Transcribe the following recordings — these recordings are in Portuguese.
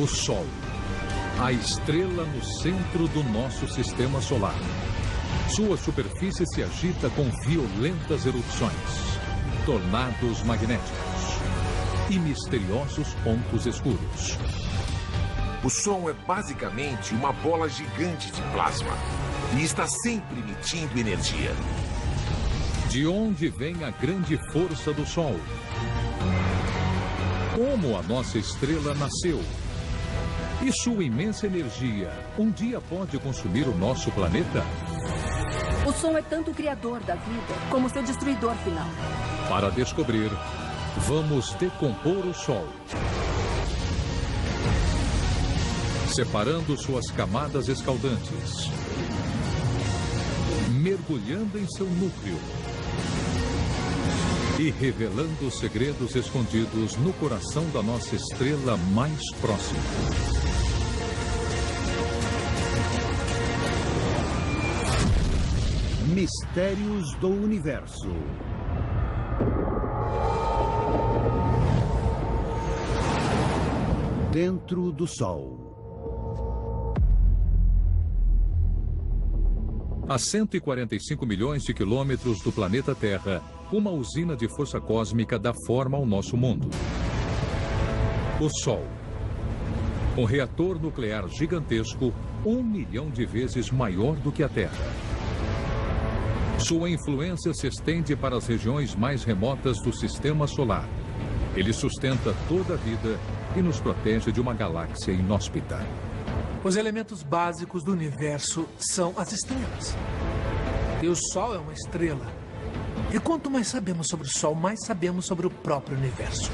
O Sol, a estrela no centro do nosso sistema solar. Sua superfície se agita com violentas erupções, tornados magnéticos e misteriosos pontos escuros. O Sol é basicamente uma bola gigante de plasma e está sempre emitindo energia. De onde vem a grande força do Sol? Como a nossa estrela nasceu? E sua imensa energia um dia pode consumir o nosso planeta? O Sol é tanto o criador da vida como seu destruidor final. Para descobrir, vamos decompor o Sol. Separando suas camadas escaldantes. Mergulhando em seu núcleo. E revelando os segredos escondidos no coração da nossa estrela mais próxima. Mistérios do Universo. Dentro do Sol. A 145 milhões de quilômetros do planeta Terra, uma usina de força cósmica dá forma ao nosso mundo. O Sol. Um reator nuclear gigantesco, 1 milhão de vezes maior do que a Terra. Sua influência se estende para as regiões mais remotas do sistema solar. Ele sustenta toda a vida e nos protege de uma galáxia inóspita. Os elementos básicos do universo são as estrelas. E o Sol é uma estrela. E quanto mais sabemos sobre o Sol, mais sabemos sobre o próprio universo.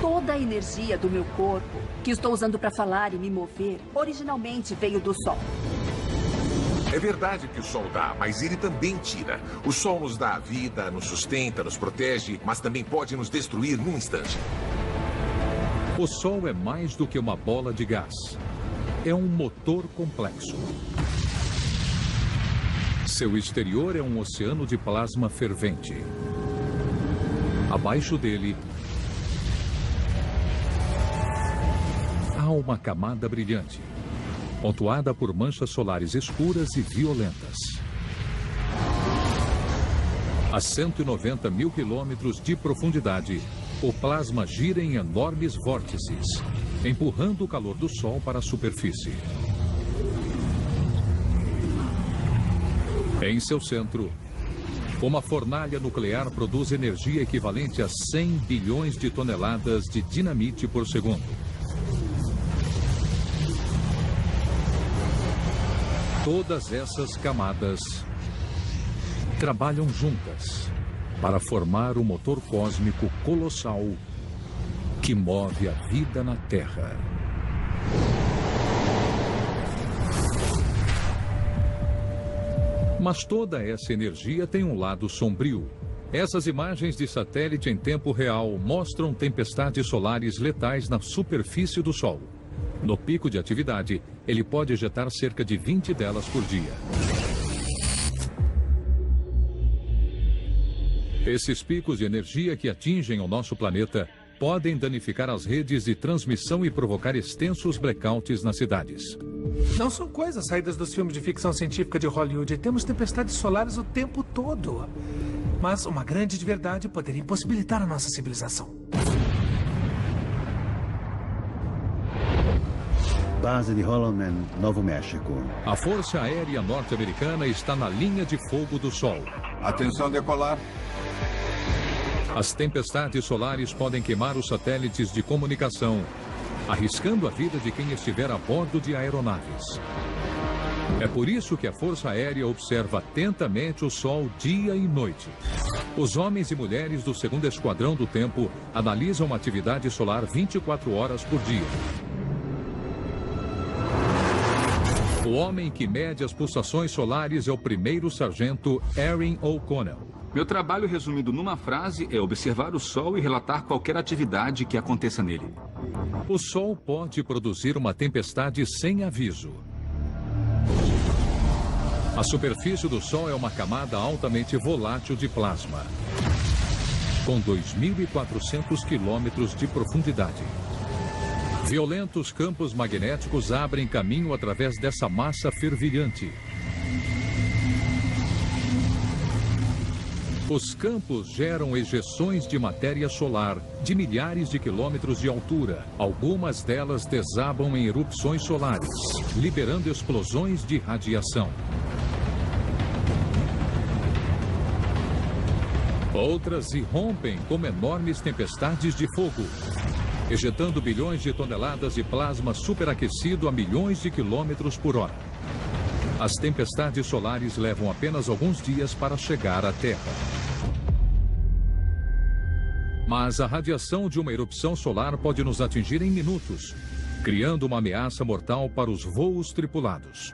Toda a energia do meu corpo, que estou usando para falar e me mover, originalmente veio do Sol. É verdade que o Sol dá, mas ele também tira. O Sol nos dá a vida, nos sustenta, nos protege, mas também pode nos destruir num instante. O Sol é mais do que uma bola de gás. É um motor complexo. Seu exterior é um oceano de plasma fervente. Abaixo dele, há uma camada brilhante, pontuada por manchas solares escuras e violentas. A 190 mil quilômetros de profundidade, o plasma gira em enormes vórtices, empurrando o calor do Sol para a superfície. Em seu centro, uma fornalha nuclear produz energia equivalente a 100 bilhões de toneladas de dinamite por segundo. Todas essas camadas trabalham juntas para formar um motor cósmico colossal que move a vida na Terra. Mas toda essa energia tem um lado sombrio. Essas imagens de satélite em tempo real mostram tempestades solares letais na superfície do Sol. No pico de atividade, ele pode ejetar cerca de 20 delas por dia. Esses picos de energia que atingem o nosso planeta podem danificar as redes de transmissão e provocar extensos blackouts nas cidades. Não são coisas saídas dos filmes de ficção científica de Hollywood. Temos tempestades solares o tempo todo. Mas uma grande de verdade poderia impossibilitar a nossa civilização. Base de Holloman, Novo México. A Força Aérea Norte-Americana está na linha de fogo do Sol. Atenção, decolar. As tempestades solares podem queimar os satélites de comunicação, arriscando a vida de quem estiver a bordo de aeronaves. É por isso que a Força Aérea observa atentamente o Sol dia e noite. Os homens e mulheres do 2º Esquadrão do Tempo analisam a atividade solar 24 horas por dia. O homem que mede as pulsações solares é o 1º Sargento Erin O'Connell. Meu trabalho, resumido numa frase, é observar o Sol e relatar qualquer atividade que aconteça nele. O Sol pode produzir uma tempestade sem aviso. A superfície do Sol é uma camada altamente volátil de plasma, com 2.400 quilômetros de profundidade. Violentos campos magnéticos abrem caminho através dessa massa fervilhante. Os campos geram ejeções de matéria solar de milhares de quilômetros de altura. Algumas delas desabam em erupções solares, liberando explosões de radiação. Outras irrompem como enormes tempestades de fogo, ejetando bilhões de toneladas de plasma superaquecido a milhões de quilômetros por hora. As tempestades solares levam apenas alguns dias para chegar à Terra. Mas a radiação de uma erupção solar pode nos atingir em minutos, criando uma ameaça mortal para os voos tripulados.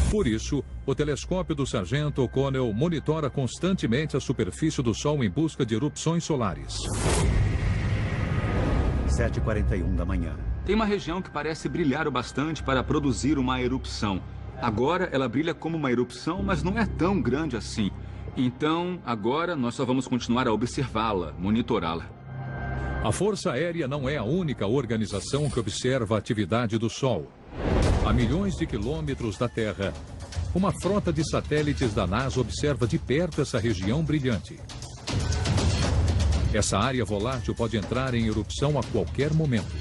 Por isso, o telescópio do Sargento O'Connell monitora constantemente a superfície do Sol em busca de erupções solares. 7h41 da manhã. Tem uma região que parece brilhar o bastante para produzir uma erupção. Agora ela brilha como uma erupção, mas não é tão grande assim. Então, agora nós só vamos continuar a observá-la, monitorá-la. A Força Aérea não é a única organização que observa a atividade do Sol. A milhões de quilômetros da Terra, uma frota de satélites da NASA observa de perto essa região brilhante. Essa área volátil pode entrar em erupção a qualquer momento,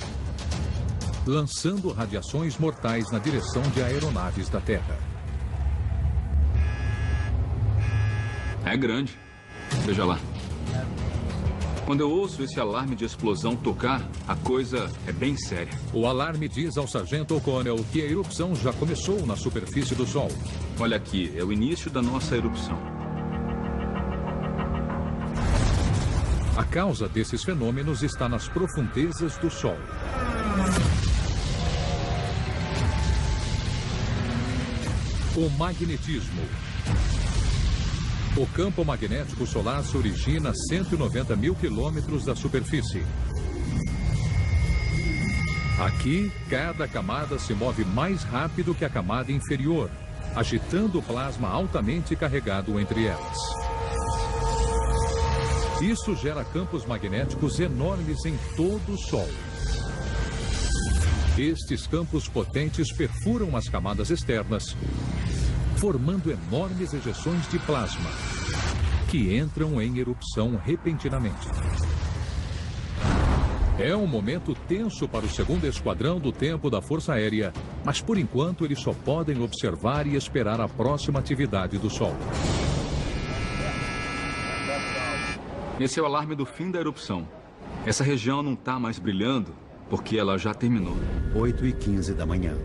lançando radiações mortais na direção de aeronaves da Terra. É grande. Veja lá. Quando eu ouço esse alarme de explosão tocar, a coisa é bem séria. O alarme diz ao Sargento O'Connell que a erupção já começou na superfície do Sol. Olha aqui, é o início da nossa erupção. A causa desses fenômenos está nas profundezas do Sol. O magnetismo. O campo magnético solar se origina a 190 mil quilômetros da superfície. Aqui, cada camada se move mais rápido que a camada inferior, agitando o plasma altamente carregado entre elas. Isso gera campos magnéticos enormes em todo o Sol. Estes campos potentes perfuram as camadas externas, formando enormes ejeções de plasma, que entram em erupção repentinamente. É um momento tenso para o 2º Esquadrão do Tempo da Força Aérea, mas por enquanto eles só podem observar e esperar a próxima atividade do Sol. Esse é o alarme do fim da erupção. Essa região não está mais brilhando porque ela já terminou. 8h15 da manhã.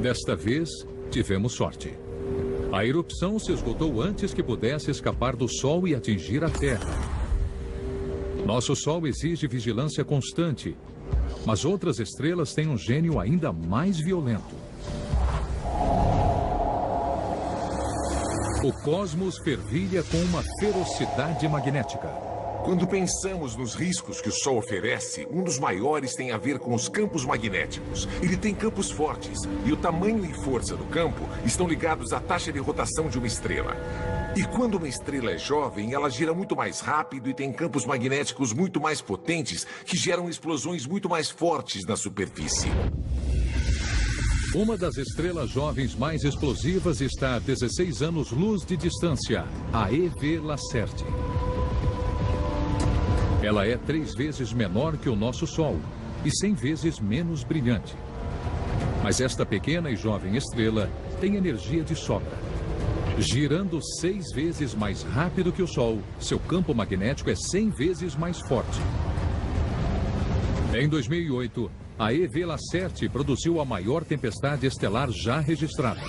Desta vez, tivemos sorte. A erupção se esgotou antes que pudesse escapar do Sol e atingir a Terra. Nosso Sol exige vigilância constante, mas outras estrelas têm um gênio ainda mais violento. O cosmos fervilha com uma ferocidade magnética. Quando pensamos nos riscos que o Sol oferece, um dos maiores tem a ver com os campos magnéticos. Ele tem campos fortes, e o tamanho e força do campo estão ligados à taxa de rotação de uma estrela. E quando uma estrela é jovem, ela gira muito mais rápido e tem campos magnéticos muito mais potentes, que geram explosões muito mais fortes na superfície. Uma das estrelas jovens mais explosivas está a 16 anos-luz de distância, a EV Lacerti. Ela é 3 vezes menor que o nosso Sol e 100 vezes menos brilhante. Mas esta pequena e jovem estrela tem energia de sobra. Girando 6 vezes mais rápido que o Sol, seu campo magnético é 100 vezes mais forte. Em 2008, a EV Lacerti produziu a maior tempestade estelar já registrada.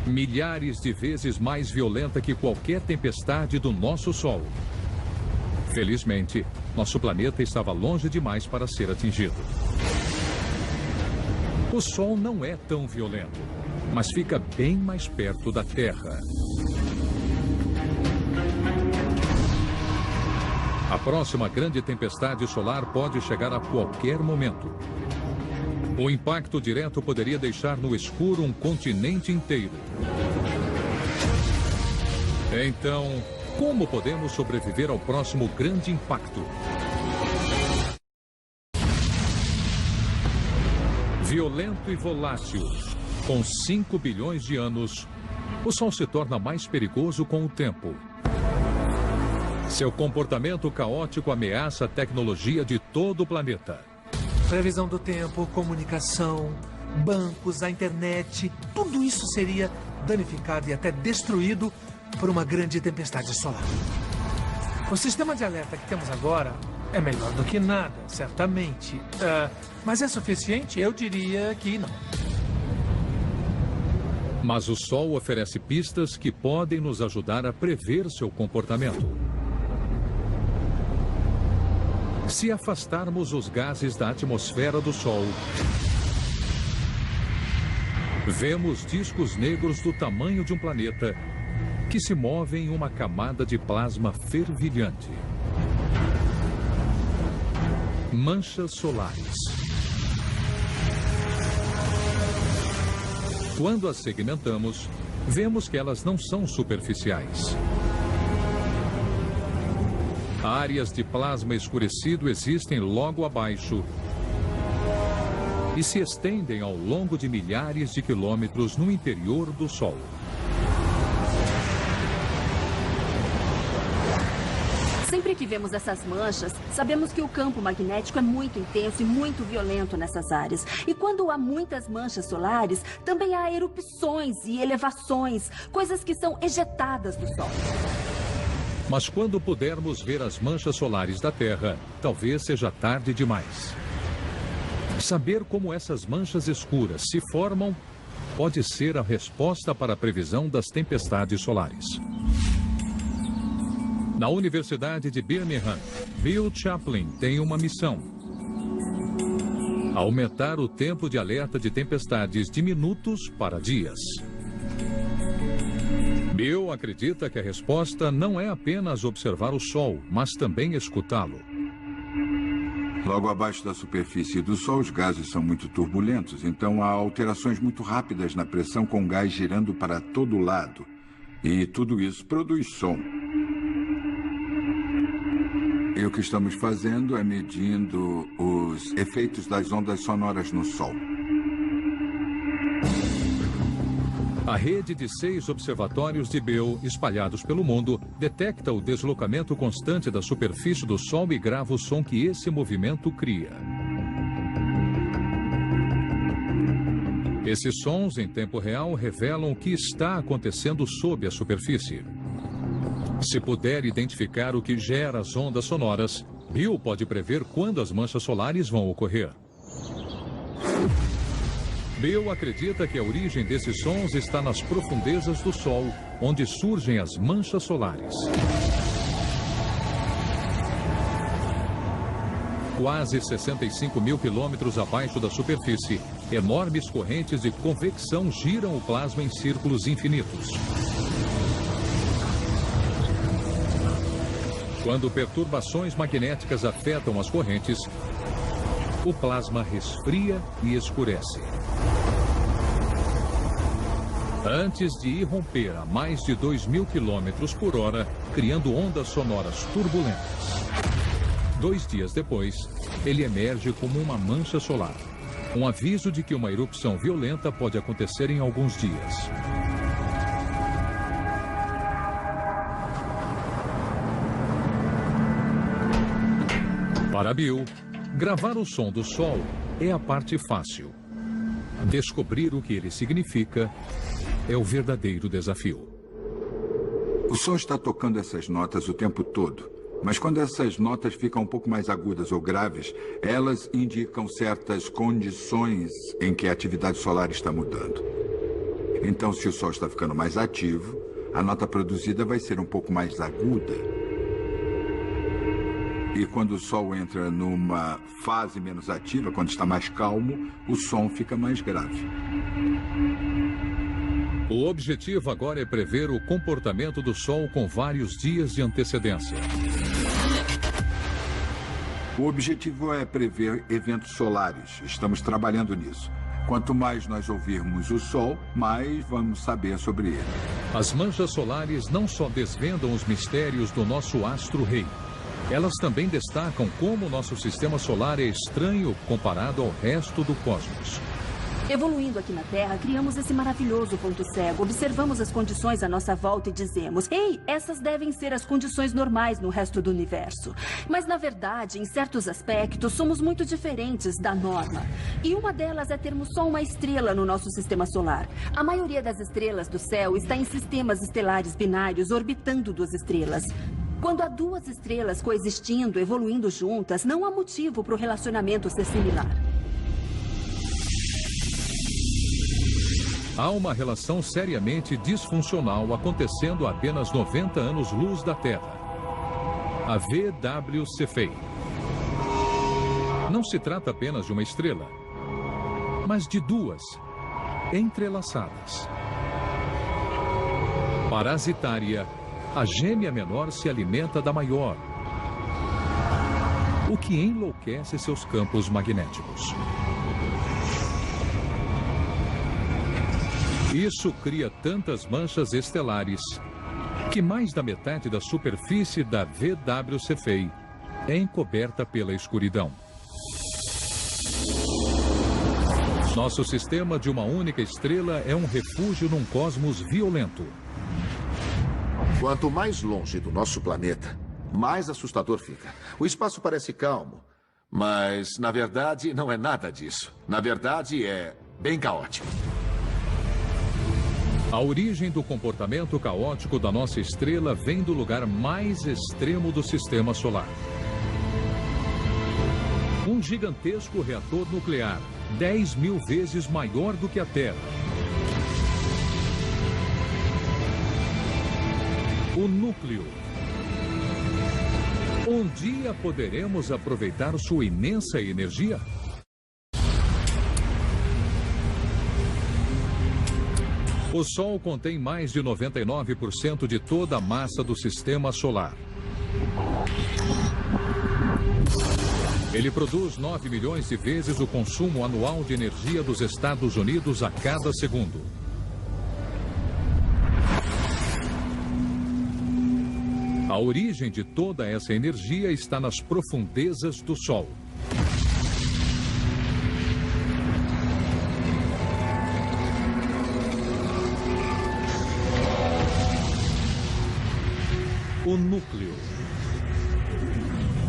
Milhares de vezes mais violenta que qualquer tempestade do nosso Sol. Felizmente, nosso planeta estava longe demais para ser atingido. O Sol não é tão violento, mas fica bem mais perto da Terra. A próxima grande tempestade solar pode chegar a qualquer momento. O impacto direto poderia deixar no escuro um continente inteiro. Então, como podemos sobreviver ao próximo grande impacto? Violento e volátil, com 5 bilhões de anos, o Sol se torna mais perigoso com o tempo. Seu comportamento caótico ameaça a tecnologia de todo o planeta. Previsão do tempo, comunicação, bancos, a internet, tudo isso seria danificado e até destruído por uma grande tempestade solar. O sistema de alerta que temos agora é melhor do que nada, certamente. Mas é suficiente? Eu diria que não. Mas o Sol oferece pistas que podem nos ajudar a prever seu comportamento. Se afastarmos os gases da atmosfera do Sol, vemos discos negros do tamanho de um planeta que se movem em uma camada de plasma fervilhante. Manchas solares. Quando as segmentamos, vemos que elas não são superficiais. Áreas de plasma escurecido existem logo abaixo e se estendem ao longo de milhares de quilômetros no interior do Sol. Sempre que vemos essas manchas, sabemos que o campo magnético é muito intenso e muito violento nessas áreas. E quando há muitas manchas solares, também há erupções e elevações, coisas que são ejetadas do Sol. Mas quando pudermos ver as manchas solares da Terra, talvez seja tarde demais. Saber como essas manchas escuras se formam pode ser a resposta para a previsão das tempestades solares. Na Universidade de Birmingham, Bill Chaplin tem uma missão: aumentar o tempo de alerta de tempestades de minutos para dias. Bill acredita que a resposta não é apenas observar o Sol, mas também escutá-lo. Logo abaixo da superfície do Sol, os gases são muito turbulentos, então há alterações muito rápidas na pressão com gás girando para todo lado. E tudo isso produz som. E o que estamos fazendo é medindo os efeitos das ondas sonoras no Sol. A rede de 6 observatórios de Bill, espalhados pelo mundo, detecta o deslocamento constante da superfície do Sol e grava o som que esse movimento cria. Esses sons, em tempo real, revelam o que está acontecendo sob a superfície. Se puder identificar o que gera as ondas sonoras, Bill pode prever quando as manchas solares vão ocorrer. Bill acredita que a origem desses sons está nas profundezas do Sol, onde surgem as manchas solares. Quase 65 mil quilômetros abaixo da superfície, enormes correntes de convecção giram o plasma em círculos infinitos. Quando perturbações magnéticas afetam as correntes, o plasma resfria e escurece. Antes de irromper a mais de 2.000 quilômetros por hora, criando ondas sonoras turbulentas. 2 dias depois, ele emerge como uma mancha solar. Um aviso de que uma erupção violenta pode acontecer em alguns dias. Para Bill, gravar o som do Sol é a parte fácil. Descobrir o que ele significa é o verdadeiro desafio. O som está tocando essas notas o tempo todo. Mas quando essas notas ficam um pouco mais agudas ou graves, elas indicam certas condições em que a atividade solar está mudando. Então, se o Sol está ficando mais ativo, a nota produzida vai ser um pouco mais aguda. E quando o Sol entra numa fase menos ativa, quando está mais calmo, o som fica mais grave. O objetivo agora é prever o comportamento do Sol com vários dias de antecedência. O objetivo é prever eventos solares. Estamos trabalhando nisso. Quanto mais nós ouvirmos o Sol, mais vamos saber sobre ele. As manchas solares não só desvendam os mistérios do nosso astro-rei. Elas também destacam como o nosso sistema solar é estranho comparado ao resto do cosmos. Evoluindo aqui na Terra, criamos esse maravilhoso ponto cego. Observamos as condições à nossa volta e dizemos: ei, essas devem ser as condições normais no resto do universo. Mas, na verdade, em certos aspectos, somos muito diferentes da norma. E uma delas é termos só uma estrela no nosso sistema solar. A maioria das estrelas do céu está em sistemas estelares binários orbitando duas estrelas. Quando há duas estrelas coexistindo, evoluindo juntas, não há motivo para o relacionamento ser similar. Há uma relação seriamente disfuncional acontecendo a apenas 90 anos-luz da Terra. A VW Cephei. Não se trata apenas de uma estrela, mas de duas, entrelaçadas. Parasitária, a gêmea menor se alimenta da maior, o que enlouquece seus campos magnéticos. Isso cria tantas manchas estelares que mais da metade da superfície da VW Cephei é encoberta pela escuridão. Nosso sistema de uma única estrela é um refúgio num cosmos violento. Quanto mais longe do nosso planeta, mais assustador fica. O espaço parece calmo, mas, na verdade, não é nada disso. Na verdade, é bem caótico. A origem do comportamento caótico da nossa estrela vem do lugar mais extremo do sistema solar. Um gigantesco reator nuclear, 10.000 vezes maior do que a Terra. O núcleo. Um dia poderemos aproveitar sua imensa energia? O Sol contém mais de 99% de toda a massa do sistema solar. Ele produz 9 milhões de vezes o consumo anual de energia dos Estados Unidos a cada segundo. A origem de toda essa energia está nas profundezas do Sol. O núcleo.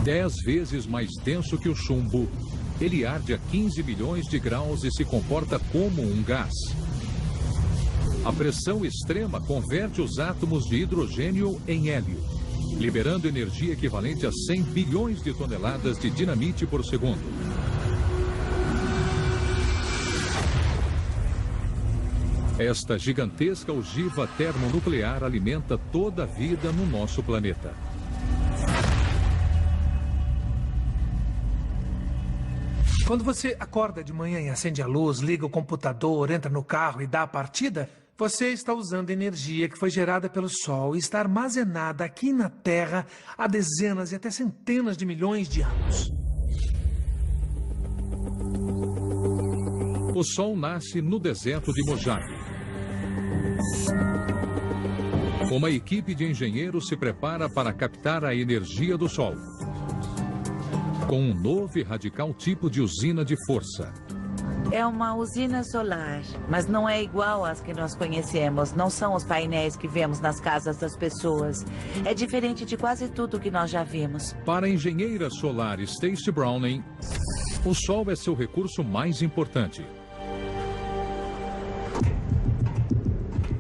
10 vezes mais denso que o chumbo, ele arde a 15 milhões de graus e se comporta como um gás. A pressão extrema converte os átomos de hidrogênio em hélio, liberando energia equivalente a 100 bilhões de toneladas de dinamite por segundo. Esta gigantesca ogiva termonuclear alimenta toda a vida no nosso planeta. Quando você acorda de manhã e acende a luz, liga o computador, entra no carro e dá a partida, você está usando energia que foi gerada pelo Sol e está armazenada aqui na Terra há dezenas e até centenas de milhões de anos. O Sol nasce no deserto de Mojave. Uma equipe de engenheiros se prepara para captar a energia do Sol com um novo e radical tipo de usina de força. É uma usina solar, mas não é igual às que nós conhecemos. Não são os painéis que vemos nas casas das pessoas. É diferente de quase tudo que nós já vimos. Para a engenheira solar Stacey Browning, o Sol é seu recurso mais importante.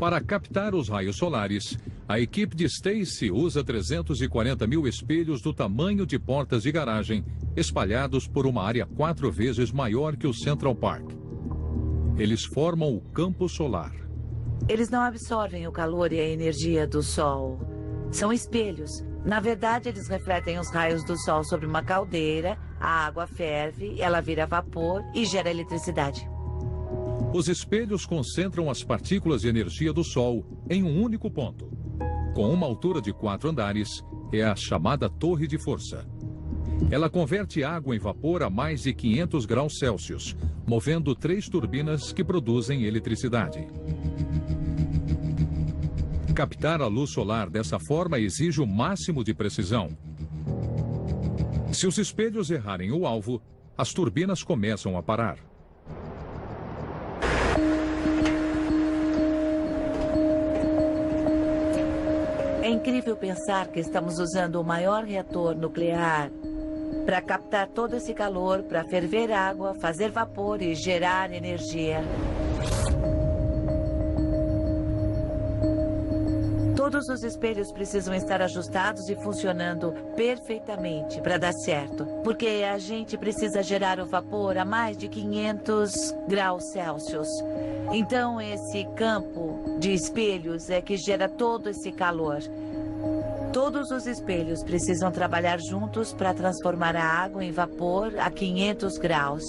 Para captar os raios solares, a equipe de Stacey usa 340 mil espelhos do tamanho de portas de garagem, espalhados por uma área 4 vezes maior que o Central Park. Eles formam o campo solar. Eles não absorvem o calor e a energia do Sol. São espelhos. Na verdade, eles refletem os raios do Sol sobre uma caldeira, a água ferve, ela vira vapor e gera eletricidade. Os espelhos concentram as partículas de energia do Sol em um único ponto. Com uma altura de 4 andares, é a chamada torre de força. Ela converte água em vapor a mais de 500 graus Celsius, movendo 3 turbinas que produzem eletricidade. Captar a luz solar dessa forma exige o máximo de precisão. Se os espelhos errarem o alvo, as turbinas começam a parar. incrível pensar que estamos usando o maior reator nuclear para captar todo esse calor, para ferver água, fazer vapor e gerar energia. Todos os espelhos precisam estar ajustados e funcionando perfeitamente para dar certo, porque a gente precisa gerar o vapor a mais de 500 graus Celsius. Então, esse campo de espelhos é que gera todo esse calor. Todos os espelhos precisam trabalhar juntos para transformar a água em vapor a 500 graus.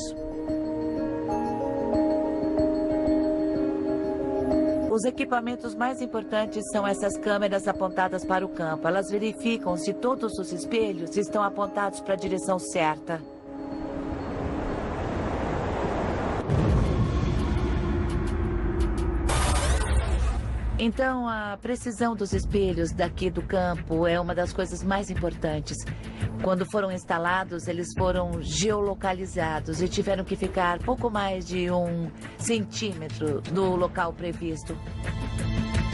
Os equipamentos mais importantes são essas câmeras apontadas para o campo. Elas verificam se todos os espelhos estão apontados para a direção certa. Então, a precisão dos espelhos daqui do campo é uma das coisas mais importantes. Quando foram instalados, eles foram geolocalizados e tiveram que ficar pouco mais de 1 centímetro do local previsto.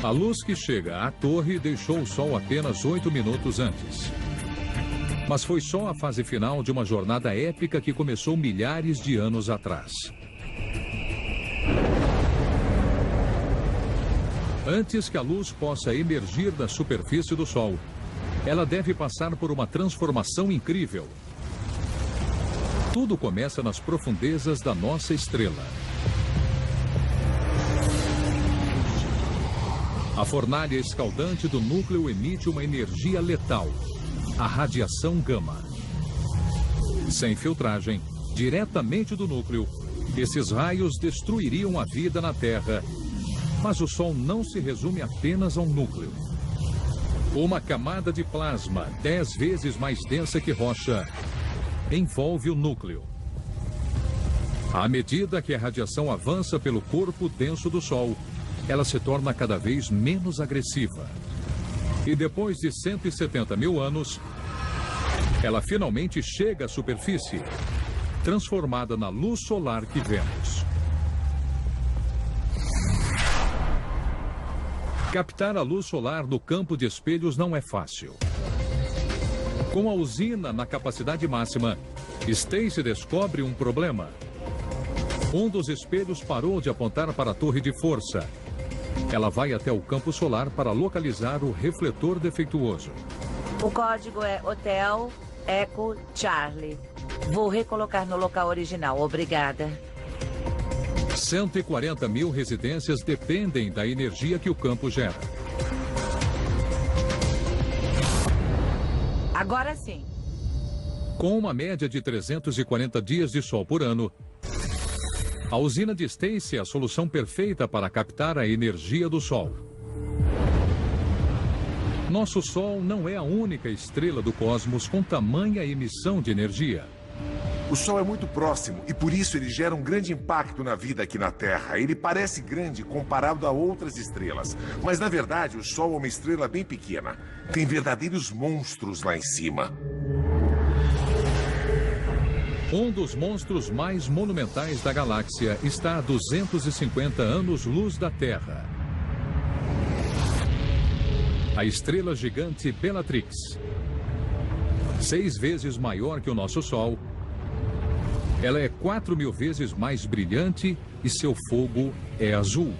A luz que chega à torre deixou o Sol apenas 8 minutos antes. Mas foi só a fase final de uma jornada épica que começou milhares de anos atrás. Antes que a luz possa emergir da superfície do Sol, ela deve passar por uma transformação incrível. Tudo começa nas profundezas da nossa estrela. A fornalha escaldante do núcleo emite uma energia letal, a radiação gama. Sem filtragem, diretamente do núcleo, esses raios destruiriam a vida na Terra. Mas o Sol não se resume apenas a um núcleo. Uma camada de plasma 10 vezes mais densa que rocha envolve o núcleo. À medida que a radiação avança pelo corpo denso do Sol, ela se torna cada vez menos agressiva. E depois de 170 mil anos, ela finalmente chega à superfície, transformada na luz solar que vemos. Captar a luz solar no campo de espelhos não é fácil. Com a usina na capacidade máxima, Stacy descobre um problema. Um dos espelhos parou de apontar para a torre de força. Ela vai até o campo solar para localizar o refletor defeituoso. O código é Hotel Echo Charlie. Vou recolocar no local original. Obrigada. 140 mil residências dependem da energia que o campo gera. Agora sim. Com uma média de 340 dias de sol por ano, a usina de Stacy é a solução perfeita para captar a energia do Sol. Nosso Sol não é a única estrela do cosmos com tamanha emissão de energia. O Sol é muito próximo e por isso ele gera um grande impacto na vida aqui na Terra. Ele parece grande comparado a outras estrelas, mas na verdade o Sol é uma estrela bem pequena. Tem verdadeiros monstros lá em cima. Um dos monstros mais monumentais da galáxia está a 250 anos-luz da Terra. A estrela gigante Bellatrix. 6 vezes maior que o nosso Sol, ela é 4.000 vezes mais brilhante e seu fogo é azul.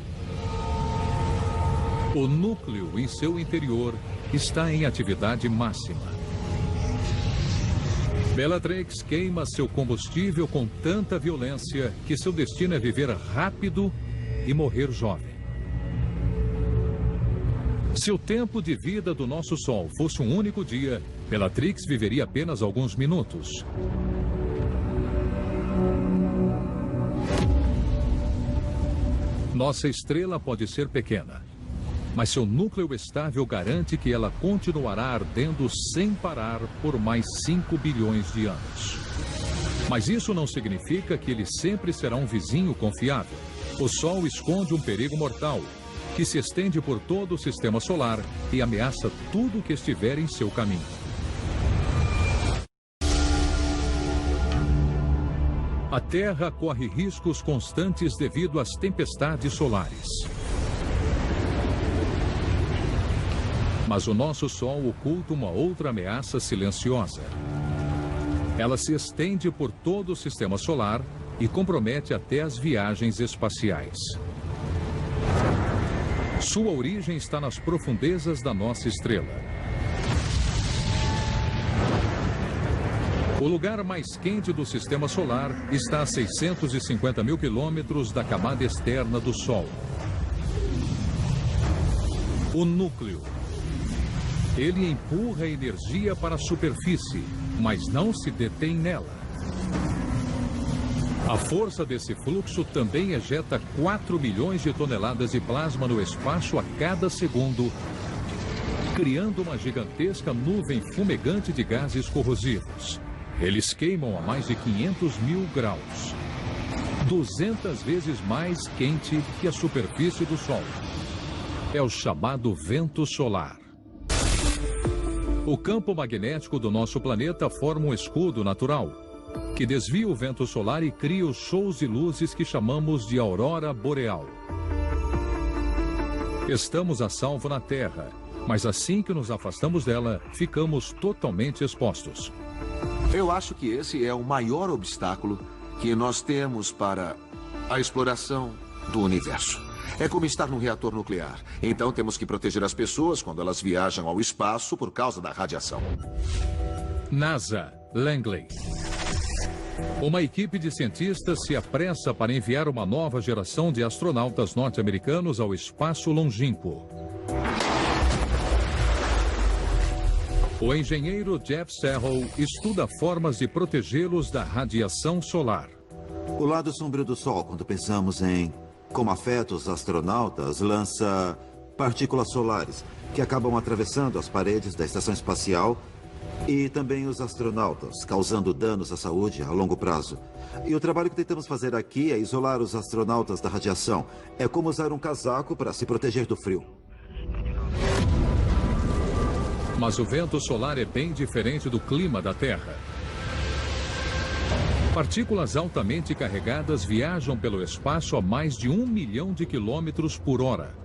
O núcleo em seu interior está em atividade máxima. Bellatrix queima seu combustível com tanta violência que seu destino é viver rápido e morrer jovem. Se o tempo de vida do nosso Sol fosse um único dia, Bellatrix viveria apenas alguns minutos. Nossa estrela pode ser pequena, mas seu núcleo estável garante que ela continuará ardendo sem parar por mais 5 bilhões de anos. Mas isso não significa que ele sempre será um vizinho confiável. O Sol esconde um perigo mortal, que se estende por todo o sistema solar e ameaça tudo que estiver em seu caminho. A Terra corre riscos constantes devido às tempestades solares. Mas o nosso Sol oculta uma outra ameaça silenciosa. Ela se estende por todo o sistema solar e compromete até as viagens espaciais. Sua origem está nas profundezas da nossa estrela. O lugar mais quente do sistema solar está a 650 mil quilômetros da camada externa do Sol. O núcleo. Ele empurra a energia para a superfície, mas não se detém nela. A força desse fluxo também ejeta 4 milhões de toneladas de plasma no espaço a cada segundo, criando uma gigantesca nuvem fumegante de gases corrosivos. Eles queimam a mais de 500 mil graus, 200 vezes mais quente que a superfície do Sol. É o chamado vento solar. O campo magnético do nosso planeta forma um escudo natural, que desvia o vento solar e cria os shows de luzes que chamamos de aurora boreal. Estamos a salvo na Terra, mas assim que nos afastamos dela, ficamos totalmente expostos. Eu acho que esse é o maior obstáculo que nós temos para a exploração do universo. É como estar num reator nuclear. Então temos que proteger as pessoas quando elas viajam ao espaço por causa da radiação. NASA, Langley. Uma equipe de cientistas se apressa para enviar uma nova geração de astronautas norte-americanos ao espaço longínquo. O engenheiro Jeff Serrell estuda formas de protegê-los da radiação solar. O lado sombrio do Sol, quando pensamos em como afeta os astronautas, lança partículas solares que acabam atravessando as paredes da estação espacial e também os astronautas, causando danos à saúde a longo prazo. E o trabalho que tentamos fazer aqui é isolar os astronautas da radiação. É como usar um casaco para se proteger do frio. Mas o vento solar é bem diferente do clima da Terra. Partículas altamente carregadas viajam pelo espaço a mais de 1 milhão de quilômetros por hora.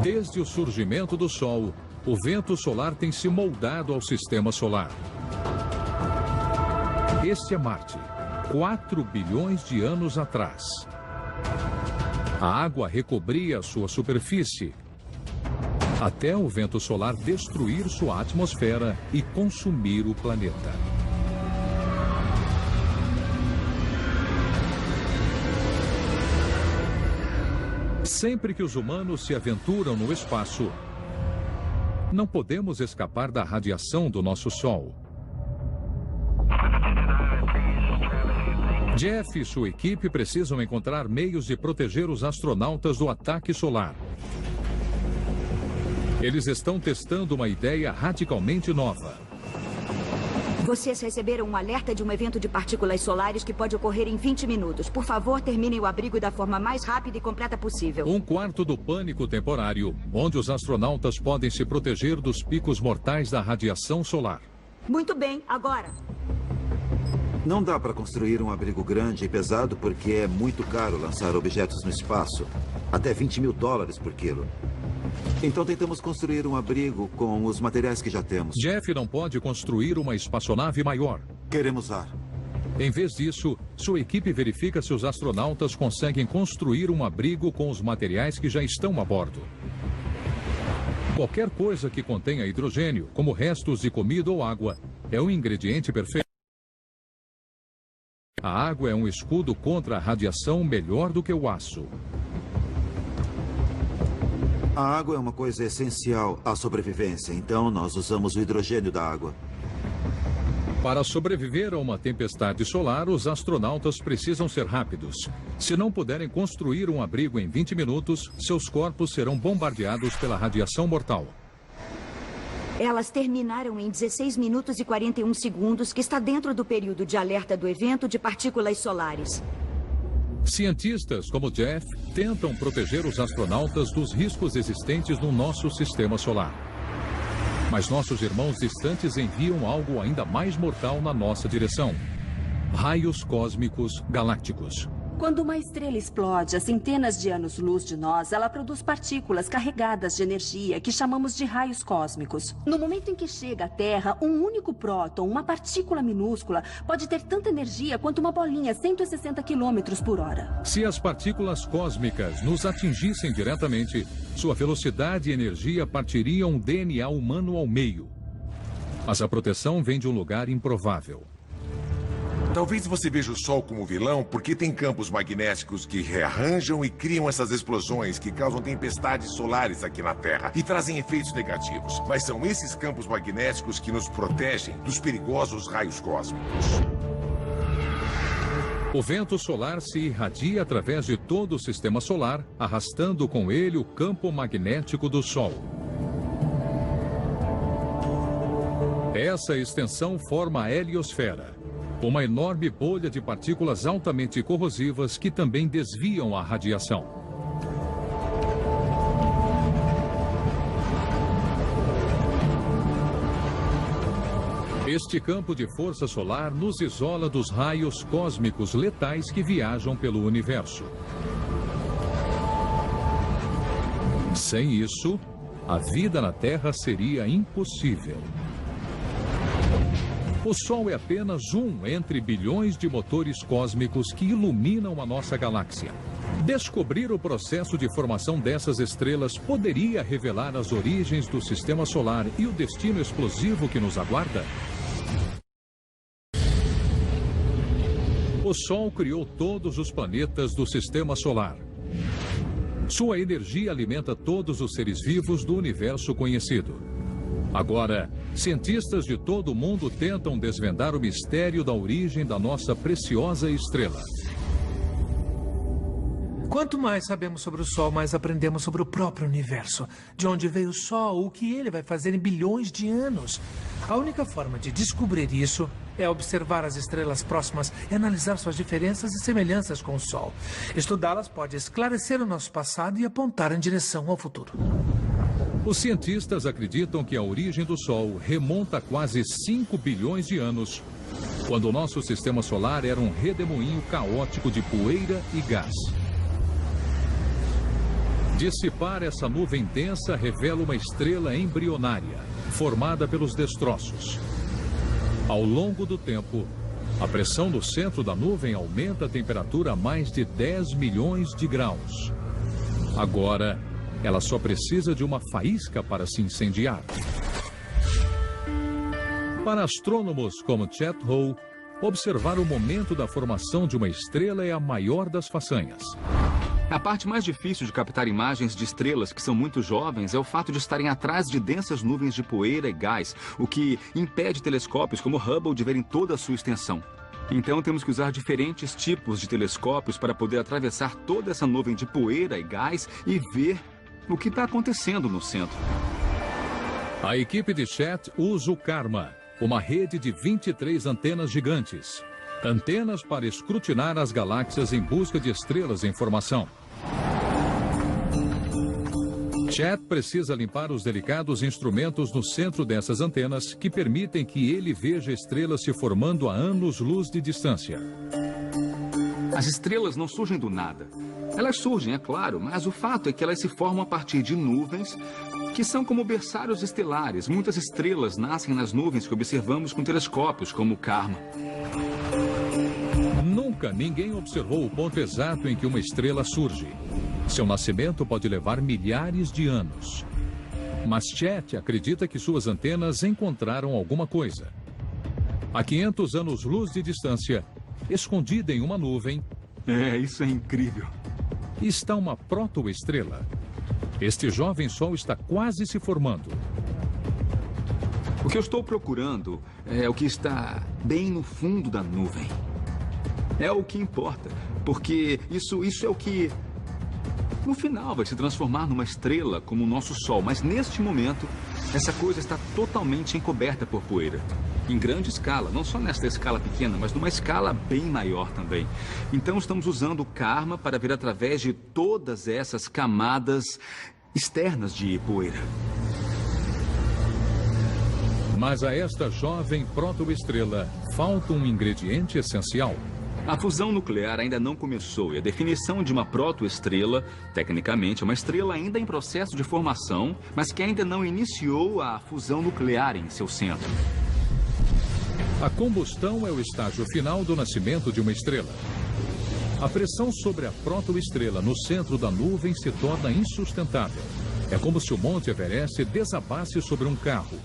Desde o surgimento do Sol, o vento solar tem se moldado ao sistema solar. Este é Marte, 4 bilhões de anos atrás. A água recobria a sua superfície, até o vento solar destruir sua atmosfera e consumir o planeta. Sempre que os humanos se aventuram no espaço, não podemos escapar da radiação do nosso Sol. Jeff e sua equipe precisam encontrar meios de proteger os astronautas do ataque solar. Eles estão testando uma ideia radicalmente nova. Vocês receberam um alerta de um evento de partículas solares que pode ocorrer em 20 minutos. Por favor, terminem o abrigo da forma mais rápida e completa possível. Um quarto do pânico temporário, onde os astronautas podem se proteger dos picos mortais da radiação solar. Muito bem, agora. Não dá para construir um abrigo grande e pesado porque é muito caro lançar objetos no espaço. Até $20 mil por quilo. Então tentamos construir um abrigo com os materiais que já temos. Jeff não pode construir uma espaçonave maior. Queremos ar. Em vez disso, sua equipe verifica se os astronautas conseguem construir um abrigo com os materiais que já estão a bordo. Qualquer coisa que contenha hidrogênio, como restos de comida ou água, é um ingrediente perfeito. A água é um escudo contra a radiação melhor do que o aço. A água é uma coisa essencial à sobrevivência, então nós usamos o hidrogênio da água. Para sobreviver a uma tempestade solar, os astronautas precisam ser rápidos. Se não puderem construir um abrigo em 20 minutos, seus corpos serão bombardeados pela radiação mortal. Elas terminaram em 16 minutos e 41 segundos, que está dentro do período de alerta do evento de partículas solares. Cientistas como Jeff tentam proteger os astronautas dos riscos existentes no nosso sistema solar. Mas nossos irmãos distantes enviam algo ainda mais mortal na nossa direção: raios cósmicos galácticos. Quando uma estrela explode a centenas de anos-luz de nós, ela produz partículas carregadas de energia que chamamos de raios cósmicos. No momento em que chega à Terra, um único próton, uma partícula minúscula, pode ter tanta energia quanto uma bolinha 160 km por hora. Se as partículas cósmicas nos atingissem diretamente, sua velocidade e energia partiriam um DNA humano ao meio. Mas a proteção vem de um lugar improvável. Talvez você veja o Sol como vilão porque tem campos magnéticos que rearranjam e criam essas explosões que causam tempestades solares aqui na Terra e trazem efeitos negativos. Mas são esses campos magnéticos que nos protegem dos perigosos raios cósmicos. O vento solar se irradia através de todo o sistema solar, arrastando com ele o campo magnético do Sol. Essa extensão forma a heliosfera, uma enorme bolha de partículas altamente corrosivas que também desviam a radiação. Este campo de força solar nos isola dos raios cósmicos letais que viajam pelo universo. Sem isso, a vida na Terra seria impossível. O Sol é apenas um entre bilhões de motores cósmicos que iluminam a nossa galáxia. Descobrir o processo de formação dessas estrelas poderia revelar as origens do sistema solar e o destino explosivo que nos aguarda? O Sol criou todos os planetas do sistema solar. Sua energia alimenta todos os seres vivos do universo conhecido. Agora, cientistas de todo o mundo tentam desvendar o mistério da origem da nossa preciosa estrela. Quanto mais sabemos sobre o Sol, mais aprendemos sobre o próprio universo. De onde veio o Sol, o que ele vai fazer em bilhões de anos. A única forma de descobrir isso é observar as estrelas próximas e analisar suas diferenças e semelhanças com o Sol. Estudá-las pode esclarecer o nosso passado e apontar em direção ao futuro. Os cientistas acreditam que a origem do Sol remonta a quase 5 bilhões de anos, quando o nosso sistema solar era um redemoinho caótico de poeira e gás. Dissipar essa nuvem densa revela uma estrela embrionária, formada pelos destroços. Ao longo do tempo, a pressão no centro da nuvem aumenta a temperatura a mais de 10 milhões de graus. Agora, ela só precisa de uma faísca para se incendiar. Para astrônomos como Chet Howe, observar o momento da formação de uma estrela é a maior das façanhas. A parte mais difícil de captar imagens de estrelas que são muito jovens é o fato de estarem atrás de densas nuvens de poeira e gás, o que impede telescópios como Hubble de verem toda a sua extensão. Então temos que usar diferentes tipos de telescópios para poder atravessar toda essa nuvem de poeira e gás e ver o que está acontecendo no centro. A equipe de Chet usa o Karma, uma rede de 23 antenas gigantes. Antenas para escrutinar as galáxias em busca de estrelas em formação. Chet precisa limpar os delicados instrumentos no centro dessas antenas que permitem que ele veja estrelas se formando a anos-luz de distância. As estrelas não surgem do nada. Elas surgem, é claro, mas o fato é que elas se formam a partir de nuvens que são como berçários estelares. Muitas estrelas nascem nas nuvens que observamos com telescópios, como o Karma. Nunca ninguém observou o ponto exato em que uma estrela surge. Seu nascimento pode levar milhares de anos. Mas Chet acredita que suas antenas encontraram alguma coisa. A 500 anos-luz de distância, escondida em uma nuvem... Isso é incrível. Está uma protoestrela. Este jovem Sol está quase se formando. O que eu estou procurando é o que está bem no fundo da nuvem. É o que importa, porque isso é o que, no final, vai se transformar numa estrela como o nosso Sol. Mas neste momento, essa coisa está totalmente encoberta por poeira. Em grande escala, não só nesta escala pequena, mas numa escala bem maior também. Então estamos usando o Karma para ver através de todas essas camadas externas de poeira. Mas a esta jovem protoestrela falta um ingrediente essencial. A fusão nuclear ainda não começou e a definição de uma protoestrela, tecnicamente, é uma estrela ainda em processo de formação, mas que ainda não iniciou a fusão nuclear em seu centro. A combustão é o estágio final do nascimento de uma estrela. A pressão sobre a protoestrela no centro da nuvem se torna insustentável. É como se o Monte Everest desabasse sobre um carro.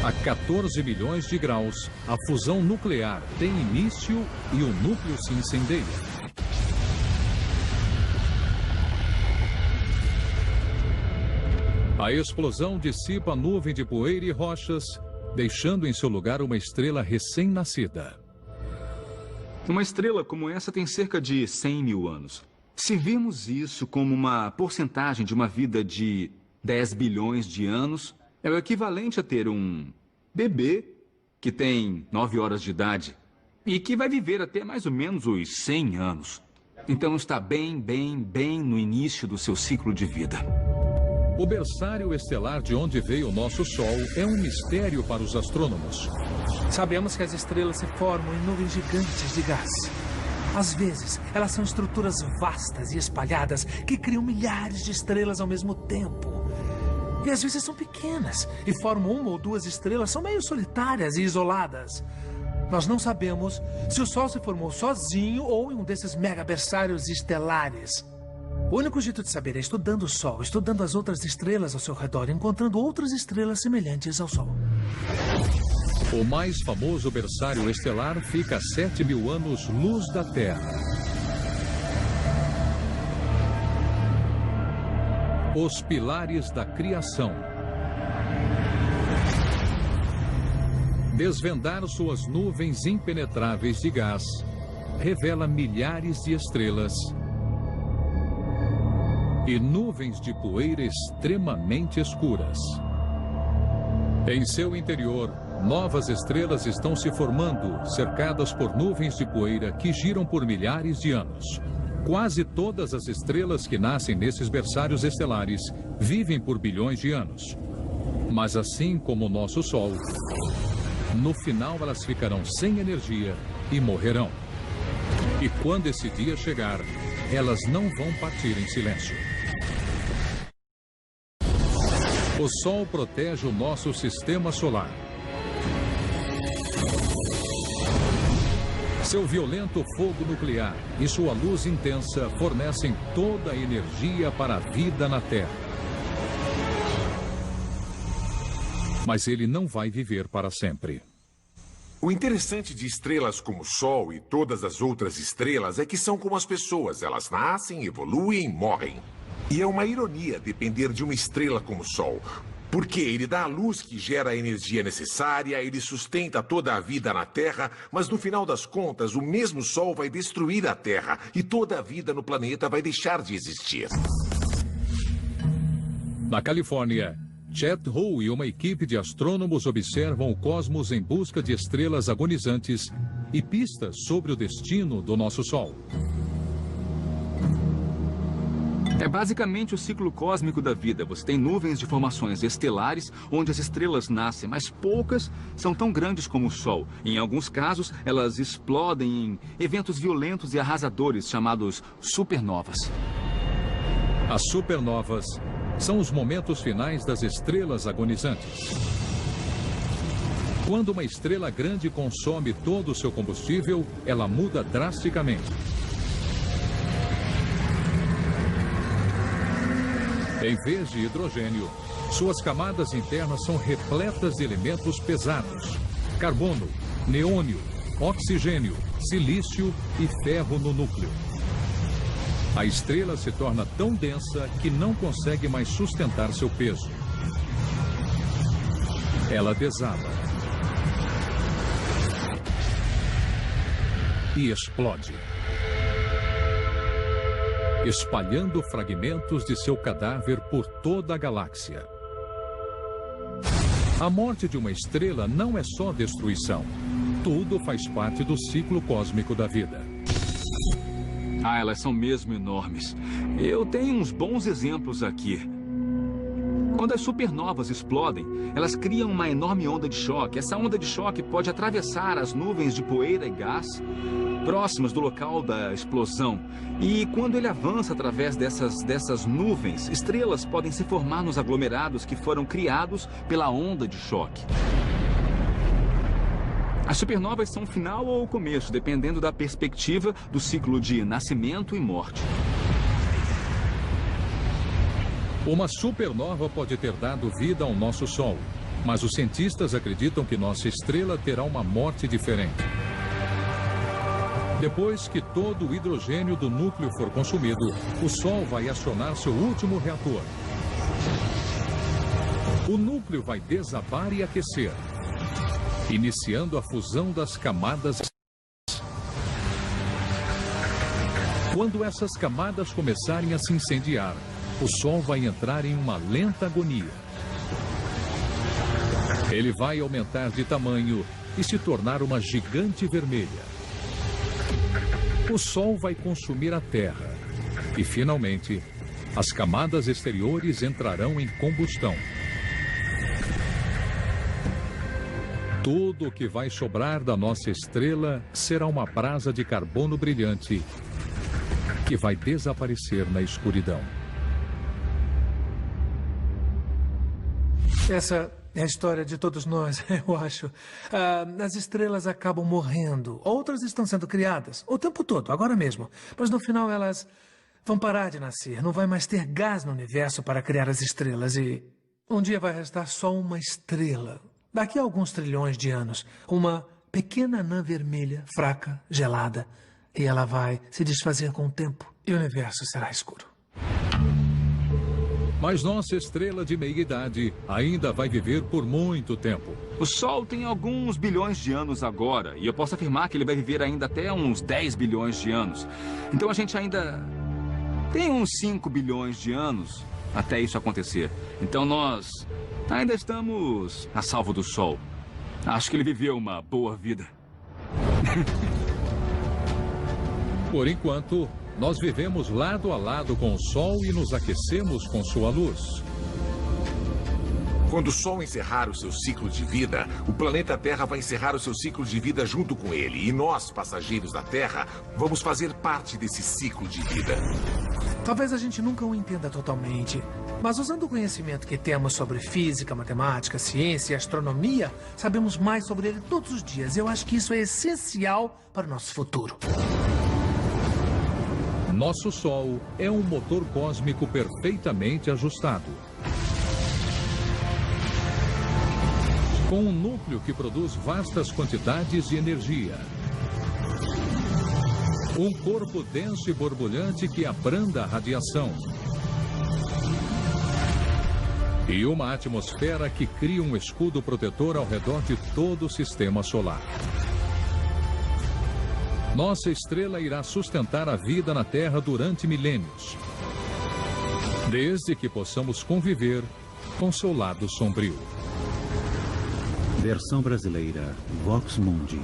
A 14 milhões de graus, a fusão nuclear tem início e o núcleo se incendeia. A explosão dissipa a nuvem de poeira e rochas, deixando em seu lugar uma estrela recém-nascida. Uma estrela como essa tem cerca de 100 mil anos. Se virmos isso como uma porcentagem de uma vida de 10 bilhões de anos, é o equivalente a ter um bebê que tem 9 horas de idade e que vai viver até mais ou menos os 100 anos. Então está bem no início do seu ciclo de vida. O berçário estelar de onde veio o nosso Sol é um mistério para os astrônomos. Sabemos que as estrelas se formam em nuvens gigantes de gás. Às vezes, elas são estruturas vastas e espalhadas que criam milhares de estrelas ao mesmo tempo. E às vezes são pequenas e formam uma ou duas estrelas, são meio solitárias e isoladas. Nós não sabemos se o Sol se formou sozinho ou em um desses megaberçários estelares. O único jeito de saber é estudando o Sol, estudando as outras estrelas ao seu redor, encontrando outras estrelas semelhantes ao Sol. O mais famoso berçário estelar fica a 7 mil anos-luz da Terra. Os pilares da criação. Desvendar suas nuvens impenetráveis de gás revela milhares de estrelas e nuvens de poeira extremamente escuras. Em seu interior, novas estrelas estão se formando, cercadas por nuvens de poeira que giram por milhares de anos. Quase todas as estrelas que nascem nesses berçários estelares vivem por bilhões de anos. Mas assim como o nosso Sol, no final elas ficarão sem energia e morrerão. E quando esse dia chegar, elas não vão partir em silêncio. O Sol protege o nosso sistema solar. Seu violento fogo nuclear e sua luz intensa fornecem toda a energia para a vida na Terra. Mas ele não vai viver para sempre. O interessante de estrelas como o Sol e todas as outras estrelas é que são como as pessoas. Elas nascem, evoluem e morrem. E é uma ironia depender de uma estrela como o Sol. Porque ele dá a luz que gera a energia necessária, ele sustenta toda a vida na Terra, mas no final das contas, o mesmo Sol vai destruir a Terra e toda a vida no planeta vai deixar de existir. Na Califórnia, Chet Howe e uma equipe de astrônomos observam o cosmos em busca de estrelas agonizantes e pistas sobre o destino do nosso Sol. É basicamente o ciclo cósmico da vida. Você tem nuvens de formações estelares, onde as estrelas nascem, mas poucas são tão grandes como o Sol. Em alguns casos, elas explodem em eventos violentos e arrasadores, chamados supernovas. As supernovas são os momentos finais das estrelas agonizantes. Quando uma estrela grande consome todo o seu combustível, ela muda drasticamente. Em vez de hidrogênio, suas camadas internas são repletas de elementos pesados: carbono, neônio, oxigênio, silício e ferro no núcleo. A estrela se torna tão densa que não consegue mais sustentar seu peso. Ela desaba e explode, espalhando fragmentos de seu cadáver por toda a galáxia. A morte de uma estrela não é só destruição. Tudo faz parte do ciclo cósmico da vida. Ah, elas são mesmo enormes. Eu tenho uns bons exemplos aqui. Quando as supernovas explodem, elas criam uma enorme onda de choque. Essa onda de choque pode atravessar as nuvens de poeira e gás próximas do local da explosão. E quando ele avança através dessas nuvens, estrelas podem se formar nos aglomerados que foram criados pela onda de choque. As supernovas são o final ou o começo, dependendo da perspectiva do ciclo de nascimento e morte. Uma supernova pode ter dado vida ao nosso Sol, mas os cientistas acreditam que nossa estrela terá uma morte diferente. Depois que todo o hidrogênio do núcleo for consumido, o Sol vai acionar seu último reator. O núcleo vai desabar e aquecer, iniciando a fusão das camadas. Quando essas camadas começarem a se incendiar, o Sol vai entrar em uma lenta agonia. Ele vai aumentar de tamanho e se tornar uma gigante vermelha. O Sol vai consumir a Terra e, finalmente, as camadas exteriores entrarão em combustão. Tudo o que vai sobrar da nossa estrela será uma brasa de carbono brilhante que vai desaparecer na escuridão. Essa é a história de todos nós, eu acho. As estrelas acabam morrendo. Outras estão sendo criadas o tempo todo, agora mesmo. Mas no final elas vão parar de nascer. Não vai mais ter gás no universo para criar as estrelas. E um dia vai restar só uma estrela. Daqui a alguns trilhões de anos, uma pequena anã vermelha, fraca, gelada. E ela vai se desfazer com o tempo. E o universo será escuro. Mas nossa estrela de meia-idade ainda vai viver por muito tempo. O Sol tem alguns bilhões de anos agora, e eu posso afirmar que ele vai viver ainda até uns 10 bilhões de anos. Então a gente ainda tem uns 5 bilhões de anos até isso acontecer. Então nós ainda estamos a salvo do Sol. Acho que ele viveu uma boa vida. Por enquanto, nós vivemos lado a lado com o Sol e nos aquecemos com sua luz. Quando o Sol encerrar o seu ciclo de vida, o planeta Terra vai encerrar o seu ciclo de vida junto com ele. E nós, passageiros da Terra, vamos fazer parte desse ciclo de vida. Talvez a gente nunca o entenda totalmente, mas usando o conhecimento que temos sobre física, matemática, ciência e astronomia, sabemos mais sobre ele todos os dias. Eu acho que isso é essencial para o nosso futuro. Nosso Sol é um motor cósmico perfeitamente ajustado. Com um núcleo que produz vastas quantidades de energia. Um corpo denso e borbulhante que abranda a radiação. E uma atmosfera que cria um escudo protetor ao redor de todo o sistema solar. Nossa estrela irá sustentar a vida na Terra durante milênios. Desde que possamos conviver com seu lado sombrio. Versão brasileira, Vox Mundi.